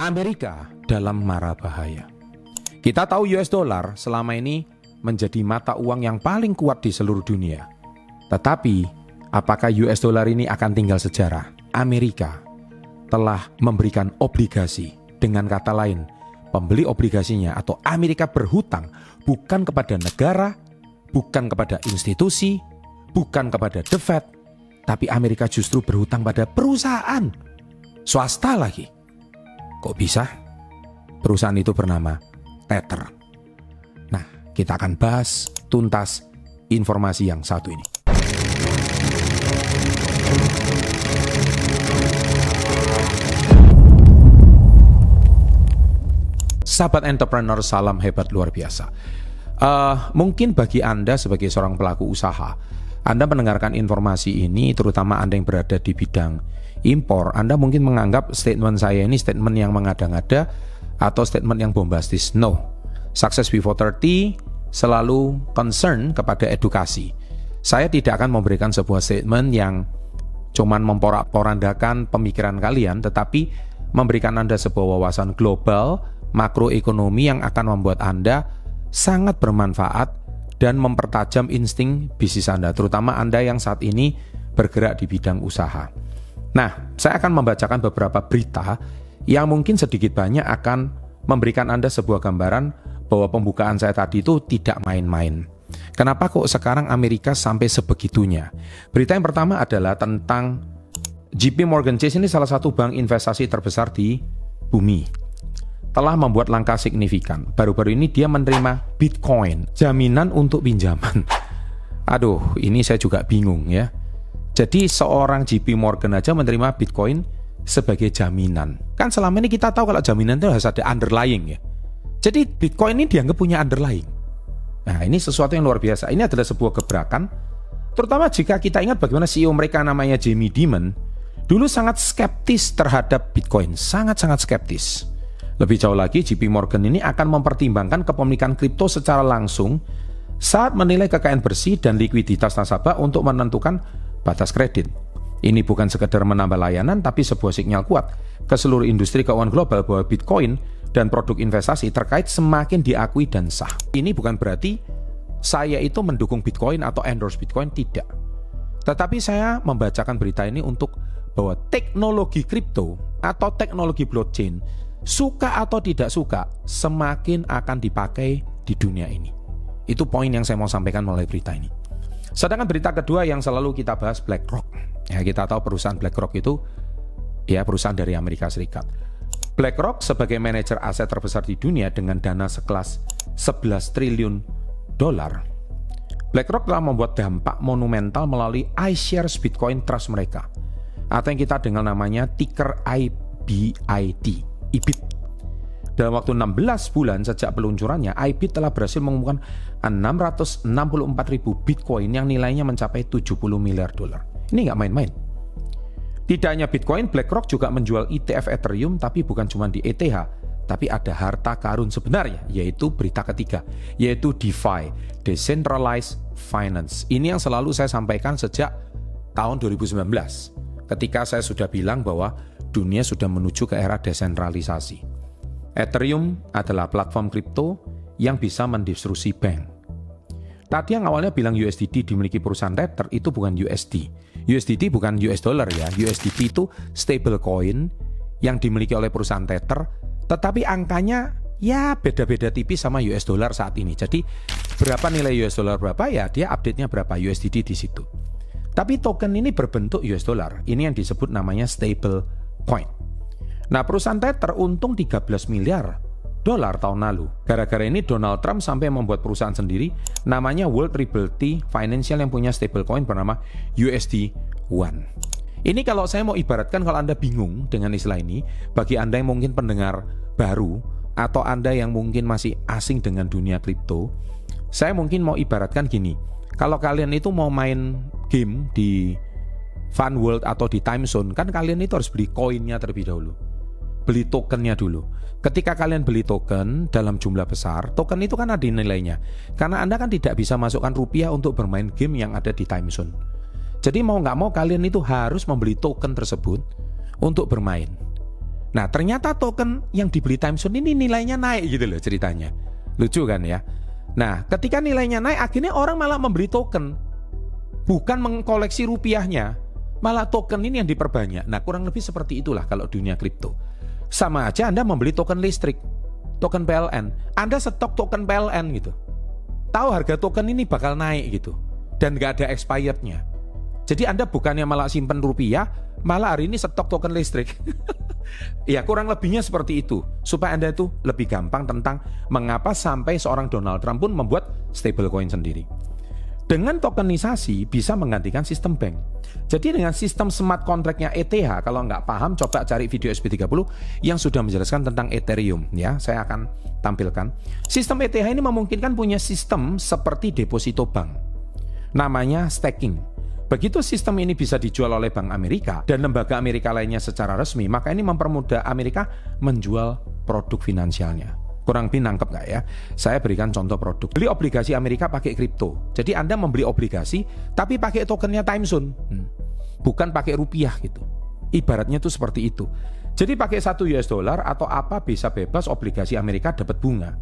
Amerika dalam mara bahaya. Kita tahu US dollar selama ini menjadi mata uang yang paling kuat di seluruh dunia. Tetapi, apakah US dollar ini akan tinggal sejarah? Amerika telah memberikan obligasi. Dengan kata lain, pembeli obligasinya atau Amerika berhutang bukan kepada negara, bukan kepada institusi, bukan kepada The Fed, tapi Amerika justru berhutang pada perusahaan swasta lagi. Kok bisa? Perusahaan itu bernama Tether. Nah, kita akan bahas tuntas informasi yang satu ini. Sahabat entrepreneur, salam hebat luar biasa. Mungkin bagi Anda sebagai seorang pelaku usaha, Anda mendengarkan informasi ini, terutama Anda yang berada di bidang impor, Anda mungkin menganggap statement saya ini statement yang mengada-ngada atau statement yang bombastis. No, Success Before 30 selalu concern kepada edukasi. Saya tidak akan memberikan sebuah statement yang cuman memporak-porandakan pemikiran kalian, tetapi memberikan Anda sebuah wawasan global, makroekonomi yang akan membuat Anda sangat bermanfaat dan mempertajam insting bisnis Anda, terutama Anda yang saat ini bergerak di bidang usaha. Nah, saya akan membacakan beberapa berita yang mungkin sedikit banyak akan memberikan Anda sebuah gambaran bahwa pembukaan saya tadi itu tidak main-main. Kenapa kok sekarang Amerika sampai sebegitunya? Berita yang pertama adalah tentang JP Morgan Chase, ini salah satu bank investasi terbesar di bumi, telah membuat langkah signifikan. Baru-baru ini dia menerima Bitcoin, jaminan untuk pinjaman. Aduh, ini saya juga bingung ya. Jadi seorang JP Morgan aja menerima Bitcoin sebagai jaminan. Kan selama ini kita tahu kalau jaminan itu harus ada underlying ya. Jadi Bitcoin ini dianggap punya underlying. Nah, ini sesuatu yang luar biasa. Ini adalah sebuah gebrakan, terutama jika kita ingat bagaimana CEO mereka namanya Jamie Dimon dulu sangat skeptis terhadap Bitcoin, sangat-sangat skeptis. Lebih jauh lagi, JP Morgan ini akan mempertimbangkan kepemilikan kripto secara langsung saat menilai kekayaan bersih dan likuiditas nasabah untuk menentukan batas kredit. Ini bukan sekedar menambah layanan, tapi sebuah sinyal kuat ke seluruh industri keuangan global bahwa Bitcoin dan produk investasi terkait semakin diakui dan sah. Ini bukan berarti saya itu mendukung Bitcoin atau endorse Bitcoin, tidak. Tetapi saya membacakan berita ini untuk bahwa teknologi kripto atau teknologi blockchain, suka atau tidak suka, semakin akan dipakai di dunia ini. Itu poin yang saya mau sampaikan melalui berita ini. Sedangkan berita kedua yang selalu kita bahas, BlackRock. Ya, kita tahu perusahaan BlackRock itu ya perusahaan dari Amerika Serikat. BlackRock sebagai manajer aset terbesar di dunia dengan dana sekelas 11 triliun dolar. BlackRock telah membuat dampak monumental melalui iShares Bitcoin Trust mereka, atau yang kita dengar namanya ticker IBIT. Dalam waktu 16 bulan sejak peluncurannya, IBIT telah berhasil mengumumkan 664.000 Bitcoin yang nilainya mencapai 70 miliar dolar. Ini nggak main-main. Tidak hanya Bitcoin, BlackRock juga menjual ETF Ethereum, tapi bukan cuma di ETH, tapi ada harta karun sebenarnya, yaitu berita ketiga, yaitu DeFi, Decentralized Finance. Ini yang selalu saya sampaikan sejak tahun 2019, ketika saya sudah bilang bahwa dunia sudah menuju ke era desentralisasi. Ethereum adalah platform kripto yang bisa mendisrupsi bank. Tadi yang awalnya bilang USDT dimiliki perusahaan Tether, itu bukan USD. USDT bukan US dollar ya. USDT itu stable coin yang dimiliki oleh perusahaan Tether, tetapi angkanya ya beda-beda tipis sama US dollar saat ini. Jadi berapa nilai US dollar berapa ya, dia update-nya berapa USDT di situ. Tapi token ini berbentuk US dollar. Ini yang disebut namanya stable coin. Nah, perusahaan Tether untung 13 miliar dolar tahun lalu. Gara-gara ini Donald Trump sampai membuat perusahaan sendiri namanya World Realty Financial yang punya stablecoin bernama USD1. Ini kalau saya mau ibaratkan, kalau Anda bingung dengan istilah ini, bagi Anda yang mungkin pendengar baru atau Anda yang mungkin masih asing dengan dunia kripto, saya mungkin mau ibaratkan gini. Kalau kalian itu mau main game di Fun World atau di Time Zone, kan kalian itu harus beli koinnya terlebih dahulu. Beli tokennya dulu. Ketika kalian beli token dalam jumlah besar, token itu kan ada nilainya. Karena Anda kan tidak bisa masukkan rupiah untuk bermain game yang ada di time zone. Jadi mau nggak mau kalian itu harus membeli token tersebut untuk bermain. Nah ternyata token yang dibeli time zone ini nilainya naik gitu loh ceritanya. Lucu kan ya. Nah ketika nilainya naik akhirnya orang malah membeli token, bukan mengkoleksi rupiahnya, malah token ini yang diperbanyak. Nah kurang lebih seperti itulah kalau dunia kripto. Sama aja Anda membeli token listrik, token PLN. Anda stok token PLN gitu, tahu harga token ini bakal naik gitu, dan gak ada expirednya. Jadi Anda bukannya malah simpen rupiah, malah hari ini stok token listrik. Ya kurang lebihnya seperti itu, supaya Anda itu lebih gampang tentang mengapa sampai seorang Donald Trump pun membuat stablecoin sendiri. Dengan tokenisasi bisa menggantikan sistem bank. Jadi dengan sistem smart contract-nya ETH, kalau nggak paham coba cari video SP30 yang sudah menjelaskan tentang Ethereum ya, saya akan tampilkan. Sistem ETH ini memungkinkan punya sistem seperti deposito bank, namanya staking. Begitu sistem ini bisa dijual oleh Bank Amerika dan lembaga Amerika lainnya secara resmi, maka ini mempermudah Amerika menjual produk finansialnya. Kurang lebih nangkep nggak ya? Saya berikan contoh produk. Beli obligasi Amerika pakai kripto. Jadi Anda membeli obligasi tapi pakai tokennya time zone, bukan pakai rupiah gitu. Ibaratnya tuh seperti itu. Jadi pakai $1 atau apa bisa bebas obligasi Amerika dapat bunga.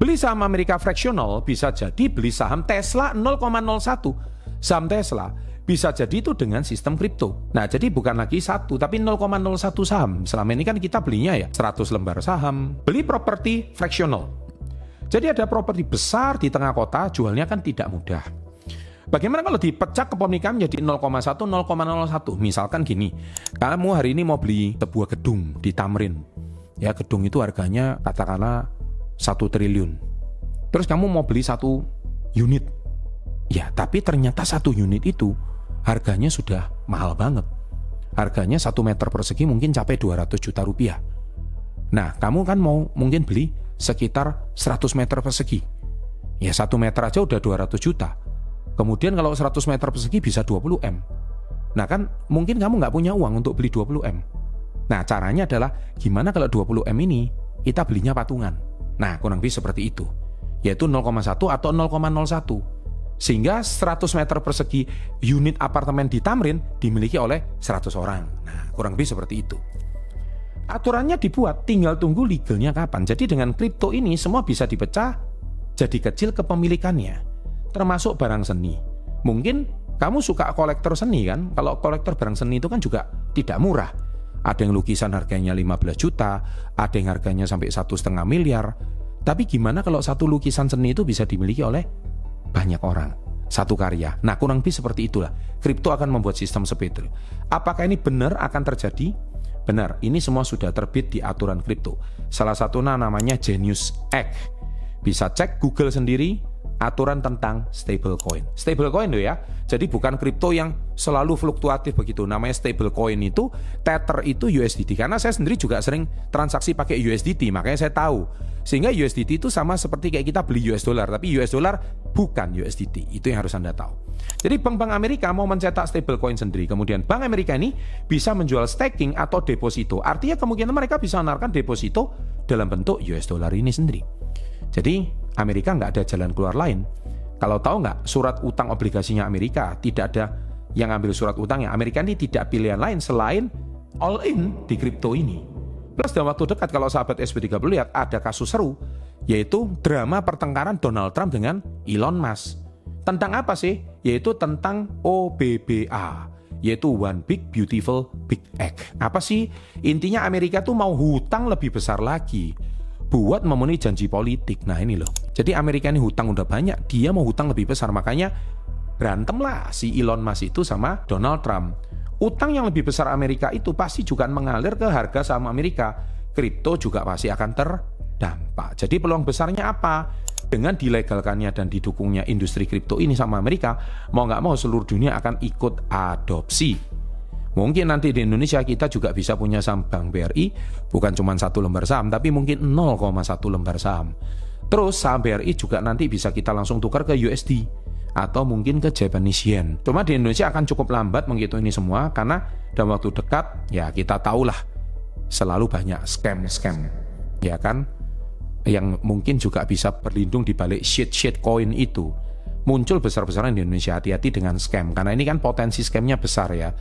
Beli saham Amerika fractional bisa jadi beli saham Tesla 0,01. Saham Tesla bisa jadi itu dengan sistem kripto. Nah jadi bukan lagi 1 tapi 0,01 saham. Selama ini kan kita belinya ya 100 lembar saham. Beli properti fractional. Jadi ada properti besar di tengah kota, jualnya kan tidak mudah. Bagaimana kalau dipecah kepemilikan menjadi 0,1, 0,01? Misalkan gini, kamu hari ini mau beli sebuah gedung di Tamrin. Ya gedung itu harganya katakanlah 1 triliun. Terus kamu mau beli 1 unit. Ya tapi ternyata 1 unit itu harganya sudah mahal banget. Harganya 1 meter persegi mungkin capai 200 juta rupiah. Nah kamu kan mau mungkin beli sekitar 100 meter persegi. Ya 1 meter aja udah 200 juta. Kemudian kalau 100 meter persegi bisa 20 M. Nah kan mungkin kamu nggak punya uang untuk beli 20 M. Nah caranya adalah gimana kalau 20 M ini kita belinya patungan. Nah kurang lebih seperti itu, yaitu 0,1 atau 0,01. Sehingga 100 meter persegi unit apartemen di Tamrin dimiliki oleh 100 orang. Nah kurang lebih seperti itu. Aturannya dibuat, tinggal tunggu legalnya kapan. Jadi dengan kripto ini semua bisa dipecah jadi kecil kepemilikannya, termasuk barang seni. Mungkin kamu suka kolektor seni kan? Kalau kolektor barang seni itu kan juga tidak murah. Ada yang lukisan harganya 15 juta, ada yang harganya sampai 1,5 miliar. Tapi gimana kalau satu lukisan seni itu bisa dimiliki oleh banyak orang, satu karya. Nah kurang lebih seperti itulah. Kripto akan membuat sistem seperti itu. Apakah ini benar akan terjadi? Benar, ini semua sudah terbit di aturan kripto. Salah satunya namanya Genius Act. Bisa cek Google sendiri aturan tentang stablecoin. Stablecoin loh ya. Jadi bukan kripto yang selalu fluktuatif begitu. Namanya stablecoin itu, Tether itu USDT. Karena saya sendiri juga sering transaksi pakai USDT, makanya saya tahu. Sehingga USDT itu sama seperti kayak kita beli US dollar, tapi US dollar bukan USDT. Itu yang harus Anda tahu. Jadi bank-bank Amerika mau mencetak stablecoin sendiri. Kemudian bank Amerika ini bisa menjual staking atau deposito. Artinya kemungkinan mereka bisa menawarkan deposito dalam bentuk US dollar ini sendiri. Jadi Amerika nggak ada jalan keluar lain. Kalau tahu nggak, surat utang obligasinya Amerika tidak ada yang ambil surat utangnya. Amerika ini tidak pilihan lain selain all in di kripto ini. Plus dalam waktu dekat kalau sahabat SP30 lihat ada kasus seru, yaitu drama pertengkaran Donald Trump dengan Elon Musk. Tentang apa sih? Yaitu tentang OBBA, yaitu One Big Beautiful Big Act. Apa sih? Intinya Amerika tuh mau hutang lebih besar lagi buat memenuhi janji politik. Nah ini loh. Jadi Amerika ini hutang udah banyak, dia mau hutang lebih besar, makanya berantemlah si Elon Musk itu sama Donald Trump. Utang yang lebih besar Amerika itu pasti juga mengalir ke harga saham Amerika. Kripto juga pasti akan terdampak. Jadi peluang besarnya apa? Dengan dilegalkannya dan didukungnya industri kripto ini sama Amerika, mau nggak mau seluruh dunia akan ikut adopsi. Mungkin nanti di Indonesia kita juga bisa punya saham Bank BRI, bukan cuma 1 lembar saham, tapi mungkin 0,1 lembar saham. Terus saham BRI juga nanti bisa kita langsung tukar ke USD atau mungkin ke Japanese Yen. Cuma di Indonesia akan cukup lambat menghitung ini semua karena dalam waktu dekat ya kita tahulah selalu banyak scam, ya kan, yang mungkin juga bisa berlindung di balik shit coin itu. Muncul besar-besaran di Indonesia, hati-hati dengan scam karena ini kan potensi scamnya besar ya.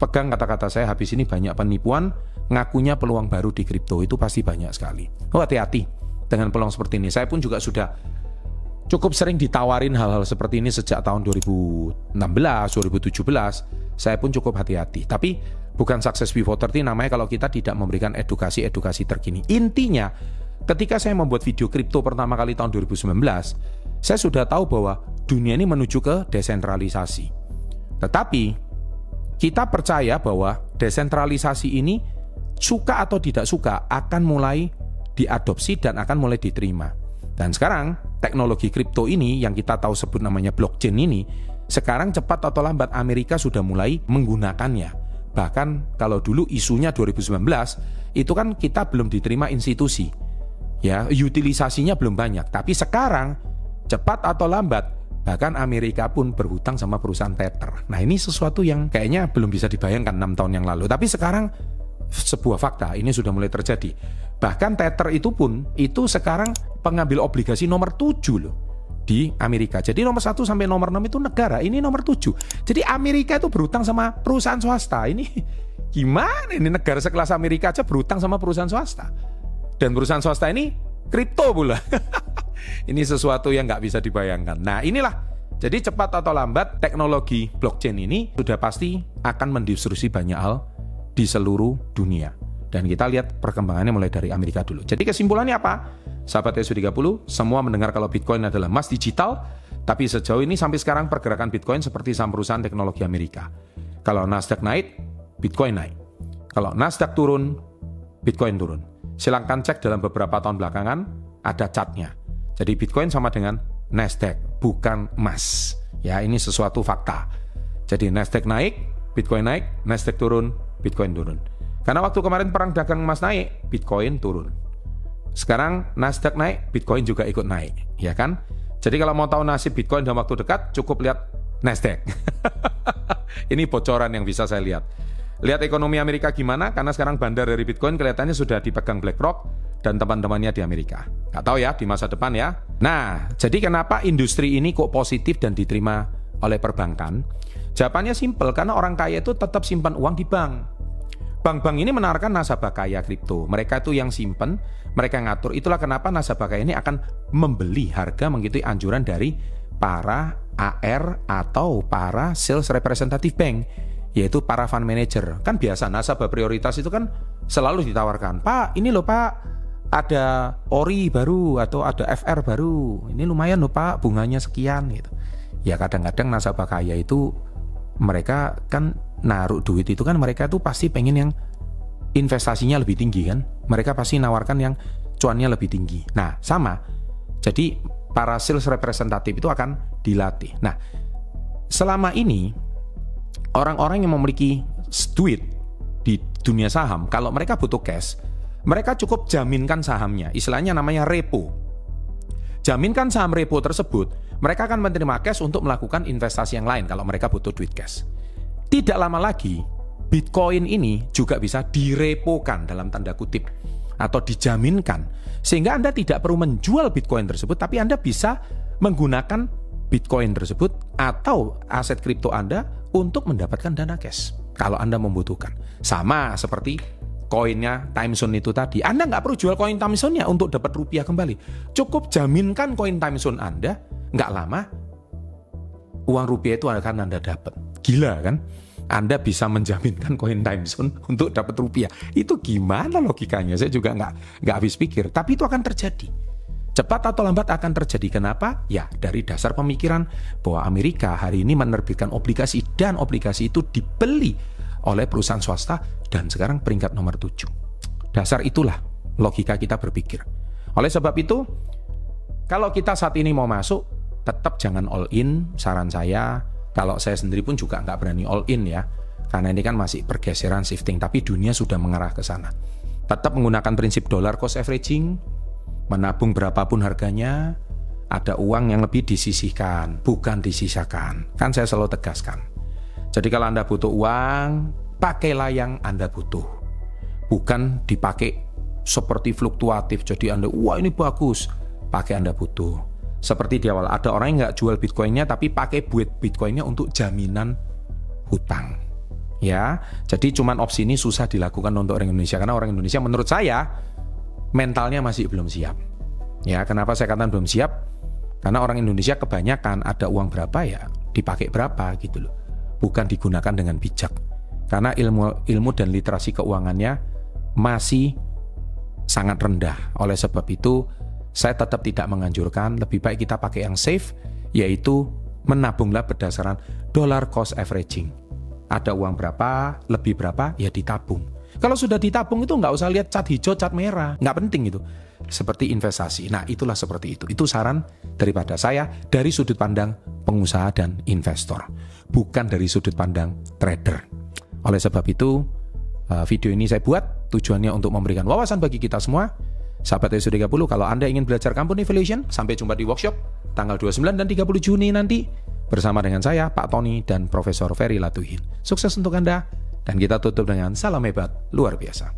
pegang kata-kata saya, habis ini banyak penipuan, ngakunya peluang baru di kripto, itu pasti banyak sekali. Hati-hati dengan peluang seperti ini. Saya pun juga sudah cukup sering ditawarin hal-hal seperti ini sejak tahun 2016, 2017. Saya pun cukup hati-hati. Tapi bukan success before 30 namanya kalau kita tidak memberikan edukasi terkini. Intinya, ketika saya membuat video kripto pertama kali tahun 2019, saya sudah tahu bahwa dunia ini menuju ke desentralisasi. Tetapi kita percaya bahwa desentralisasi ini suka atau tidak suka akan mulai diadopsi dan akan mulai diterima. Dan sekarang teknologi kripto ini yang kita tahu sebut namanya blockchain ini, sekarang cepat atau lambat Amerika sudah mulai menggunakannya. Bahkan kalau dulu isunya 2019 itu kan kita belum diterima institusi. Ya, utilisasinya belum banyak. Tapi sekarang cepat atau lambat bahkan Amerika pun berhutang sama perusahaan Tether. Nah, ini sesuatu yang kayaknya belum bisa dibayangkan 6 tahun yang lalu. Tapi sekarang sebuah fakta, ini sudah mulai terjadi. Bahkan Tether itu pun, itu sekarang pengambil obligasi nomor 7 loh di Amerika. Jadi nomor 1 sampai nomor 6 itu negara, ini nomor 7. Jadi Amerika itu berhutang sama perusahaan swasta. Ini gimana ini, negara sekelas Amerika aja berhutang sama perusahaan swasta. Dan perusahaan swasta ini kripto pula. Ini sesuatu yang nggak bisa dibayangkan. Nah, inilah. Jadi cepat atau lambat teknologi blockchain ini sudah pasti akan mendisrupsi banyak hal di seluruh dunia. Dan kita lihat perkembangannya mulai dari Amerika dulu. Jadi kesimpulannya apa? Sahabat SU30, semua mendengar kalau Bitcoin adalah emas digital, tapi sejauh ini sampai sekarang pergerakan Bitcoin seperti saham perusahaan teknologi Amerika. Kalau Nasdaq naik, Bitcoin naik. Kalau Nasdaq turun, Bitcoin turun. Silahkan cek dalam beberapa tahun belakangan, ada chartnya. Jadi Bitcoin sama dengan Nasdaq, bukan emas. Ya, ini sesuatu fakta. Jadi Nasdaq naik, Bitcoin naik, Nasdaq turun, Bitcoin turun. Karena waktu kemarin perang dagang emas naik, Bitcoin turun. Sekarang Nasdaq naik, Bitcoin juga ikut naik, ya kan? Jadi kalau mau tahu nasib Bitcoin dalam waktu dekat, cukup lihat Nasdaq. Ini bocoran yang bisa saya lihat. Lihat ekonomi Amerika gimana, karena sekarang bandar dari Bitcoin kelihatannya sudah dipegang BlackRock dan teman-temannya di Amerika. Nggak tahu ya di masa depan ya. Nah, jadi kenapa industri ini kok positif dan diterima oleh perbankan? Jawabannya simpel, karena orang kaya itu tetap simpan uang di bank. Bank-bank ini menawarkan nasabah kaya kripto. Mereka itu yang simpan, mereka ngatur. Itulah kenapa nasabah kaya ini akan membeli harga mengikuti anjuran dari para AR atau para sales representative bank, yaitu para fund manager. Kan biasa nasabah prioritas itu kan selalu ditawarkan, Pak, ini loh Pak, ada ORI baru atau ada FR baru, ini lumayan loh Pak, bunganya sekian gitu. Ya kadang-kadang nasabah kaya itu mereka kan naruh duit itu kan mereka tuh pasti pengen yang investasinya lebih tinggi kan. Mereka pasti nawarkan yang cuannya lebih tinggi. Nah sama, jadi para sales representative itu akan dilatih. Nah selama ini orang-orang yang memiliki duit di dunia saham, kalau mereka butuh cash, mereka cukup jaminkan sahamnya. Istilahnya namanya repo. Jaminkan saham repo tersebut, mereka akan menerima cash untuk melakukan investasi yang lain kalau mereka butuh duit cash. Tidak lama lagi, Bitcoin ini juga bisa direpokan dalam tanda kutip atau dijaminkan, sehingga Anda tidak perlu menjual Bitcoin tersebut, tapi Anda bisa menggunakan Bitcoin tersebut atau aset kripto Anda untuk mendapatkan dana cash kalau Anda membutuhkan. Sama seperti koinnya Timezone itu tadi. Anda nggak perlu jual koin Timezone-nya untuk dapat rupiah kembali. Cukup jaminkan koin Timezone Anda, nggak lama uang rupiah itu akan Anda dapat. Gila kan? Anda bisa menjaminkan koin Timezone untuk dapat rupiah. Itu gimana logikanya? Saya juga nggak habis pikir. Tapi itu akan terjadi. Cepat atau lambat akan terjadi. Kenapa? Ya dari dasar pemikiran bahwa Amerika hari ini menerbitkan obligasi, dan obligasi itu dibeli oleh perusahaan swasta, dan sekarang peringkat nomor 7. Dasar itulah logika kita berpikir. Oleh sebab itu, kalau kita saat ini mau masuk, tetap jangan all in. Saran saya, kalau saya sendiri pun juga nggak berani all in ya, karena ini kan masih pergeseran shifting, tapi dunia sudah mengarah ke sana. Tetap menggunakan prinsip dollar cost averaging, menabung berapapun harganya, ada uang yang lebih disisihkan, bukan disisakan. Kan saya selalu tegaskan. Jadi kalau Anda butuh uang, pakailah yang Anda butuh. Bukan dipakai seperti fluktuatif. Jadi Anda, wah ini bagus, pakai Anda butuh. Seperti di awal, ada orang yang nggak jual Bitcoinnya, tapi pakai buat Bitcoinnya untuk jaminan hutang. Ya, jadi cuman opsi ini susah dilakukan untuk orang Indonesia karena orang Indonesia menurut saya mentalnya masih belum siap. Ya, kenapa saya katakan belum siap? Karena orang Indonesia kebanyakan ada uang berapa ya dipakai berapa gitu loh. Bukan digunakan dengan bijak. Karena ilmu dan literasi keuangannya masih sangat rendah. Oleh sebab itu, saya tetap tidak menganjurkan, lebih baik kita pakai yang safe, yaitu menabunglah berdasarkan dollar cost averaging. Ada uang berapa, lebih berapa, ya ditabung. Kalau sudah ditabung itu nggak usah lihat cat hijau, cat merah. Nggak penting itu. Seperti investasi. Nah, itulah seperti itu. Itu saran daripada saya dari sudut pandang pengusaha dan investor. Bukan dari sudut pandang trader. Oleh sebab itu, video ini saya buat tujuannya untuk memberikan wawasan bagi kita semua. Sahabat SU30, kalau Anda ingin belajar company valuation, sampai jumpa di workshop tanggal 29 dan 30 Juni nanti. Bersama dengan saya, Pak Tony, dan Profesor Ferry Latuhin. Sukses untuk Anda, dan kita tutup dengan salam hebat luar biasa.